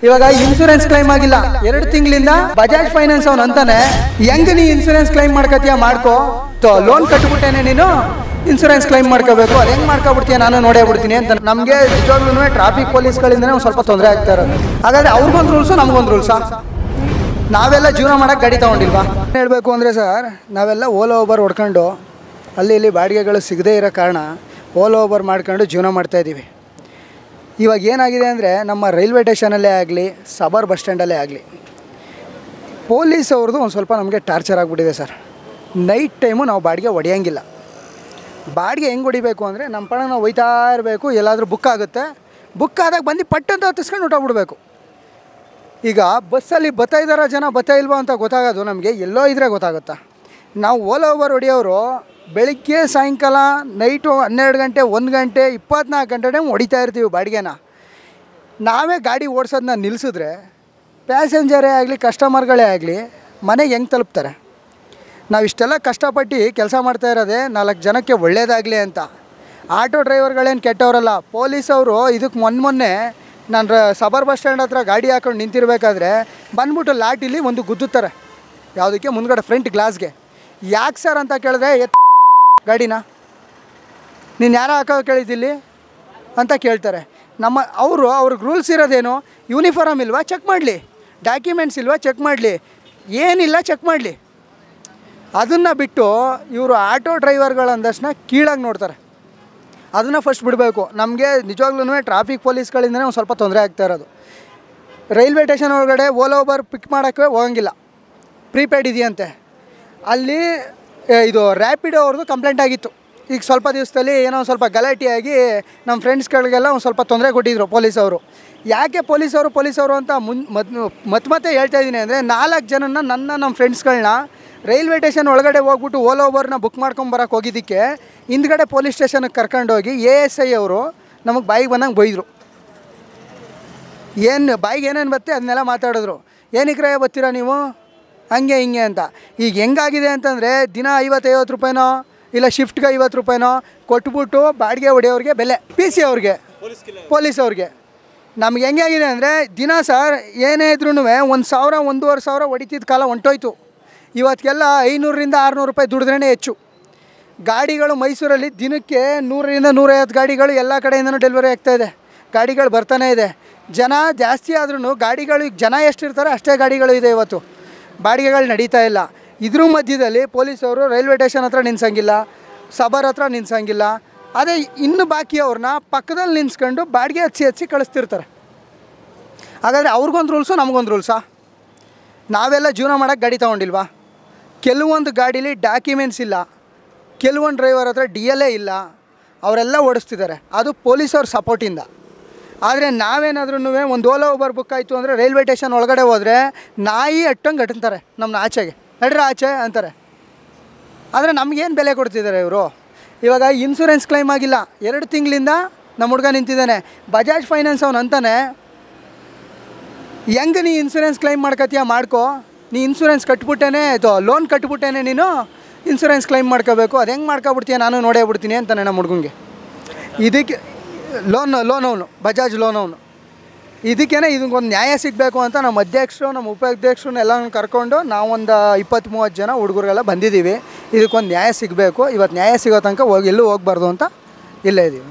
ಇವಾಗ insurance claim ಆಗಿಲ್ಲ 2 ತಿಂಗಳಿಂದ ಬಜಾಜ್ ಫೈನಾನ್ಸ್ ಅವನು ಅಂತಾನೆ ಹೆಂಗ್ ನೀ ಇನ್ಶೂರೆನ್ಸ್ ಕ್ಲೈಮ್ ಮಾಡ್ಕತಿಯಾ ಮಾಡ್ಕೋ ಲೋನ್ ಕಟ್ಬಿಟ್ಟೇನೆ ನೀನು ಇನ್ಶೂರೆನ್ಸ್ ಕ್ಲೈಮ್ ಮಾಡ್ಕೋಬೇಕು ಅದು ಹೆಂಗ್ ಮಾಡ್ಕೊಬಿಡ್ತೀಯ ನಾನು ನೋಡೇ ಬಿಡ್ತೀನಿ ಅಂತ ನಮಗೆ ನಿಜವಾಗ್ಲೂ ಟ್ರಾಫಿಕ್ ಪೊಲೀಸ್ಗಳಿಂದನೇ ಒಂದು ಸ್ವಲ್ಪ ತೊಂದರೆ ಆಗ್ತಾ ಇರೋದು. ಹಾಗಾದ್ರೆ ಅವ್ರಿಗೊಂದು ರೂಲ್ಸು ನಮಗೊಂದು ರೂಲ್ಸಾ? ನಾವೆಲ್ಲ ಜೀವನ ಮಾಡೋಕ್ಕೆ ಗಾಡಿ ತೊಗೊಂಡಿಲ್ವಾ? ಹೇಳಬೇಕು ಅಂದರೆ ಸರ್, ನಾವೆಲ್ಲ ಓಲಾ ಊಬರ್ ಹೊಡ್ಕೊಂಡು ಅಲ್ಲಿ ಇಲ್ಲಿ ಬಾಡಿಗೆಗಳು ಸಿಗದೇ ಇರೋ ಕಾರಣ ಓಲಾ ಊಬರ್ ಮಾಡ್ಕೊಂಡು ಜೀವನ ಮಾಡ್ತಾಯಿದ್ದೀವಿ. ಇವಾಗ ಏನಾಗಿದೆ ಅಂದರೆ ನಮ್ಮ ರೈಲ್ವೆ ಸ್ಟೇಷನಲ್ಲೇ ಆಗಲಿ ಸಬರ್ ಬಸ್ ಸ್ಟ್ಯಾಂಡಲ್ಲೇ ಆಗಲಿ ಪೊಲೀಸ್ ಅವ್ರದ್ದು ಒಂದು ಸ್ವಲ್ಪ ನಮಗೆ ಟಾರ್ಚರ್ ಆಗಿಬಿಟ್ಟಿದೆ ಸರ್. ನೈಟ್ ಟೈಮು ನಾವು ಬಾಡಿಗೆ ಹೊಡೆಯೋಂಗಿಲ್ಲ. ಬಾಡಿಗೆ ಹೆಂಗೆ ಹೊಡಿಬೇಕು ಅಂದರೆ ನಮ್ಮ ಪಣ ನಾವು ಒಯ್ತಾ ಇರಬೇಕು, ಎಲ್ಲಾದರೂ ಬುಕ್ ಆಗುತ್ತೆ, ಬುಕ್ ಆದಾಗ ಬಂದು ಪಟ್ಟಂತ ಹತ್ತಿಸ್ಕೊಂಡು ಹೊಟ್ಟೋಗ್ಬಿಡ್ಬೇಕು. ಈಗ ಬಸ್ಸಲ್ಲಿ ಬರ್ತಾ ಇದ್ದಾರ ಜನ ಬರ್ತಾ ಇಲ್ವೋ ಅಂತ ಗೊತ್ತಾಗೋದು ನಮಗೆ ಎಲ್ಲೋ ಇದ್ದರೆ ಗೊತ್ತಾಗುತ್ತಾ. ನಾವು ಓಲಾ ಊಬರ್ ಹೊಡೆಯೋರು ಬೆಳಿಗ್ಗೆ ಸಾಯಂಕಾಲ ನೈಟು 12 ಗಂಟೆ 1 ಗಂಟೆ 24 ಗಂಟೆ ಟೈಮ್ ಹೊಡಿತಾ ಇರ್ತೀವಿ ಬಾಡಿಗೆನ. ನಾವೇ ಗಾಡಿ ಓಡಿಸೋದನ್ನ ನಿಲ್ಲಿಸಿದ್ರೆ ಪ್ಯಾಸೆಂಜರೇ ಆಗಲಿ ಕಸ್ಟಮರ್ಗಳೇ ಆಗಲಿ ಮನೆಗೆ ಹೆಂಗೆ ತಲುಪ್ತಾರೆ? ನಾವು ಇಷ್ಟೆಲ್ಲ ಕಷ್ಟಪಟ್ಟು ಕೆಲಸ ಮಾಡ್ತಾ ಇರೋದೇ 4 ಜನಕ್ಕೆ ಒಳ್ಳೆಯದಾಗಲಿ ಅಂತ. ಆಟೋ ಡ್ರೈವರ್ಗಳೇನು ಕೆಟ್ಟವರಲ್ಲ. ಪೊಲೀಸವರು ಇದಕ್ಕೆ ಮೊನ್ನೆ ನಾನು ಸಬರ್ ಬಸ್ ಸ್ಟ್ಯಾಂಡ್ ಹತ್ರ ಗಾಡಿ ಹಾಕೊಂಡು ನಿಂತಿರಬೇಕಾದ್ರೆ ಬಂದ್ಬಿಟ್ಟು ಲಾಟಿಲಿ ಒಂದು ಗುದ್ದುತ್ತಾರೆ. ಯಾವುದಕ್ಕೆ? ಮುಂದ್ಗಡೆ ಫ್ರಂಟ್ ಗ್ಲಾಸ್ಗೆ. ಯಾಕೆ ಸರ್ ಅಂತ ಕೇಳಿದ್ರೆ ಗಾಡಿನ ನೀನು ಯಾರೋ ಹಾಕೋದು ಕೇಳಿದ್ದಿಲ್ಲಿ ಅಂತ ಕೇಳ್ತಾರೆ. ಅವ್ರಿಗೆ ರೂಲ್ಸ್ ಇರೋದೇನು? ಯೂನಿಫಾರ್ಮ್ ಇಲ್ವಾ ಚೆಕ್ ಮಾಡಲಿ, ಡಾಕ್ಯುಮೆಂಟ್ಸ್ ಇಲ್ವಾ ಚೆಕ್ ಮಾಡಲಿ, ಏನಿಲ್ಲ ಚೆಕ್ ಮಾಡಲಿ. ಅದನ್ನು ಬಿಟ್ಟು ಇವರು ಆಟೋ ಡ್ರೈವರ್ಗಳು ಅಂದಷ್ಟನ್ನ ಕೀಳಾಗಿ ನೋಡ್ತಾರೆ. ಅದನ್ನು ಫಸ್ಟ್ ಬಿಡಬೇಕು. ನಮಗೆ ನಿಜವಾಗ್ಲೂ ಟ್ರಾಫಿಕ್ ಪೊಲೀಸ್ಗಳಿಂದನೇ ಒಂದು ಸ್ವಲ್ಪ ತೊಂದರೆ ಆಗ್ತಾ ಇರೋದು. ರೈಲ್ವೆ ಸ್ಟೇಷನ್ ಒಳಗಡೆ ಓಲಾ ಊಬರ್ ಪಿಕ್ ಮಾಡೋಕ್ಕೆ ಹೋಗಂಗಿಲ್ಲ, ಪ್ರೀಪೇಯ್ಡ್ ಇದೆಯಂತೆ. ಅಲ್ಲಿ ಇದು ರ್ಯಾಪಿಡೋ ಅವ್ರದ್ದು ಕಂಪ್ಲೇಂಟ್ ಆಗಿತ್ತು. ಈಗ ಸ್ವಲ್ಪ ದಿವಸದಲ್ಲಿ ಏನೋ ಒಂದು ಸ್ವಲ್ಪ ಗಲಾಟೆಯಾಗಿ ನಮ್ಮ ಫ್ರೆಂಡ್ಸ್ಗಳಿಗೆಲ್ಲ ಒಂದು ಸ್ವಲ್ಪ ತೊಂದರೆ ಕೊಟ್ಟಿದ್ರು ಪೊಲೀಸವರು. ಯಾಕೆ ಪೊಲೀಸವರು ಅಂತ ಮತ್ತೆ ಹೇಳ್ತಾ ಇದ್ದೀನಿ ಅಂದರೆ 4 ಜನನ ನಮ್ಮ ಫ್ರೆಂಡ್ಸ್ಗಳನ್ನ ರೈಲ್ವೆ ಸ್ಟೇಷನ್ ಒಳಗಡೆ ಹೋಗ್ಬಿಟ್ಟು ಓಲಾ ಊಬರ್ನ ಬುಕ್ ಮಾಡ್ಕೊಂಬರಕ್ಕೆ ಹೋಗಿದ್ದಕ್ಕೆ ಹಿಂದ್ಗಡೆ ಪೊಲೀಸ್ ಸ್ಟೇಷನ್ಗೆ ಕರ್ಕೊಂಡೋಗಿ ASI ಅವರು ನಮಗೆ ಬಾಯಿಗೆ ಬಂದಂಗೆ ಬೈದರು. ಬಾಯಿಗೆ ಏನೇನು ಬತ್ತೆ ಅದನ್ನೆಲ್ಲ ಮಾತಾಡಿದ್ರು. ಏನಕ್ಕೆ ಬರ್ತೀರಾ ನೀವು ಹಂಗೆ ಹಿಂಗೆ ಅಂತ. ಈಗ ಹೆಂಗಾಗಿದೆ ಅಂತಂದರೆ ದಿನ 50-50 ರೂಪಾಯಿನೋ ಇಲ್ಲ ಶಿಫ್ಟ್ಗೆ 50 ರೂಪಾಯಿನೋ ಕೊಟ್ಬಿಟ್ಟು ಬಾಡಿಗೆ ಹೊಡೆಯೋರಿಗೆ ಬೆಲೆ, PC ಅವ್ರಿಗೆ, ಪೊಲೀಸ್ ಅವ್ರಿಗೆ. ನಮ್ಗೆ ಹೆಂಗಾಗಿದೆ ಅಂದರೆ ದಿನ ಸರ್ ಏನೇ ಇದ್ರೂ 1,000 1,500 ಹೊಡಿತಿದ್ದ ಕಾಲ ಹೊಂಟೋಯ್ತು. ಇವತ್ತಿಗೆಲ್ಲ 500-600 ರೂಪಾಯಿ ದುಡಿದ್ರೇ ಹೆಚ್ಚು. ಗಾಡಿಗಳು ಮೈಸೂರಲ್ಲಿ ದಿನಕ್ಕೆ 100-150 ಗಾಡಿಗಳು ಎಲ್ಲ ಕಡೆಯಿಂದನೂ ಡೆಲಿವರಿ ಆಗ್ತಾಯಿದೆ. ಗಾಡಿಗಳು ಬರ್ತಾನೆ ಇದೆ. ಜನ ಜಾಸ್ತಿ ಆದ್ರೂ ಗಾಡಿಗಳು ಈಗ ಜನ ಎಷ್ಟಿರ್ತಾರೆ ಅಷ್ಟೇ ಗಾಡಿಗಳು ಇದೆ. ಇವತ್ತು ಬಾಡಿಗೆಗಳು ನಡೀತಾ ಇಲ್ಲ. ಇದ್ರ ಮಧ್ಯದಲ್ಲಿ ಪೊಲೀಸವರು ರೈಲ್ವೆ ಸ್ಟೇಷನ್ ಹತ್ರ ನಿಲ್ಸಂಗಿಲ್ಲ, ಸಬರ್ ಹತ್ರ ನಿಲ್ಸಂಗಿಲ್ಲ. ಅದೇ ಇನ್ನು ಬಾಕಿಯವ್ರನ್ನ ಪಕ್ಕದಲ್ಲಿ ನಿಲ್ಸ್ಕೊಂಡು ಬಾಡಿಗೆ ಹಚ್ಚಿ ಕಳಿಸ್ತಿರ್ತಾರೆ. ಹಾಗಾದರೆ ಅವ್ರಿಗೊಂದು ರೂಲ್ಸು ನಮಗೊಂದು ರೂಲ್ಸಾ? ನಾವೆಲ್ಲ ಜೀವನ ಮಾಡೋಕ್ಕೆ ಗಾಡಿ ತೊಗೊಂಡಿಲ್ವಾ? ಕೆಲವೊಂದು ಗಾಡೀಲಿ ಡಾಕ್ಯುಮೆಂಟ್ಸ್ ಇಲ್ಲ, ಕೆಲವೊಂದು ಡ್ರೈವರ್ ಹತ್ರ DL ಇಲ್ಲ, ಅವರೆಲ್ಲ ಓಡಿಸ್ತಿದ್ದಾರೆ. ಅದು ಪೊಲೀಸವ್ರ ಸಪೋರ್ಟಿಂದ. ಆದರೆ ನಾವೇನಾದ್ರೂ ಒಂದು ಓಲಾ ಊಬರ್ ಬುಕ್ ಆಯಿತು ಅಂದರೆ ರೈಲ್ವೆ ಸ್ಟೇಷನ್ ಒಳಗಡೆ ಹೋದರೆ ನಾಯಿ ಅಟ್ಟಂಗೆ ಅಟ್ಟಂತಾರೆ ನಮ್ಮನ್ನ ಆಚೆಗೆ, ನಡ್ರಿ ಆಚೆ ಅಂತಾರೆ. ಆದರೆ ನಮಗೇನು ಬೆಲೆ ಕೊಡ್ತಿದ್ದಾರೆ ಇವರು? ಇವಾಗ ಇನ್ಶೂರೆನ್ಸ್ ಕ್ಲೈಮ್ ಆಗಿಲ್ಲ 2 ತಿಂಗಳಿಂದ ನಮ್ಮ ಹುಡುಗ ನಿಂತಿದ್ದಾನೆ. ಬಜಾಜ್ ಫೈನಾನ್ಸ್ ಅವನು ಅಂತಾನೆ ಹೆಂಗೆ ನೀ ಇನ್ಶೂರೆನ್ಸ್ ಕ್ಲೈಮ್ ಮಾಡ್ಕತೀಯ ಮಾಡ್ಕೋ, ನೀ ಇನ್ಶೂರೆನ್ಸ್ ಕಟ್ಬಿಟ್ಟೇನೆ ಲೋನ್ ಕಟ್ಬಿಟ್ಟೇನೆ ನೀನು ಇನ್ಶೂರೆನ್ಸ್ ಕ್ಲೈಮ್ ಮಾಡ್ಕೋಬೇಕು ಅದು ಹೆಂಗೆ ಮಾಡ್ಕೊಬಿಡ್ತೀಯ ನಾನು ನೋಡೇ ಬಿಡ್ತೀನಿ ಅಂತಾನೆ ನಮ್ಮ ಹುಡುಗಂಗೆ. ಇದಕ್ಕೆ ಲೋನ್ ಅವನು ಬಜಾಜ್ ಲೋನ್ ಅವನು. ಇದಕ್ಕೇನೆ ಇದಕ್ಕೊಂದು ನ್ಯಾಯ ಸಿಗಬೇಕು ಅಂತ ನಮ್ಮ ಅಧ್ಯಕ್ಷರು ನಮ್ಮ ಉಪಾಧ್ಯಕ್ಷರನ್ನ ಎಲ್ಲ ಕರ್ಕೊಂಡು ನಾವೊಂದು 20-30 ಜನ ಹುಡುಗರೆಲ್ಲ ಬಂದಿದ್ದೀವಿ. ಇದಕ್ಕೊಂದು ನ್ಯಾಯ ಸಿಗಬೇಕು. ಇವತ್ತು ನ್ಯಾಯ ಸಿಗೋ ತನಕ ಎಲ್ಲೂ ಹೋಗ್ಬಾರ್ದು ಅಂತ ಇಲ್ಲೇ ಇದ್ದೀವಿ.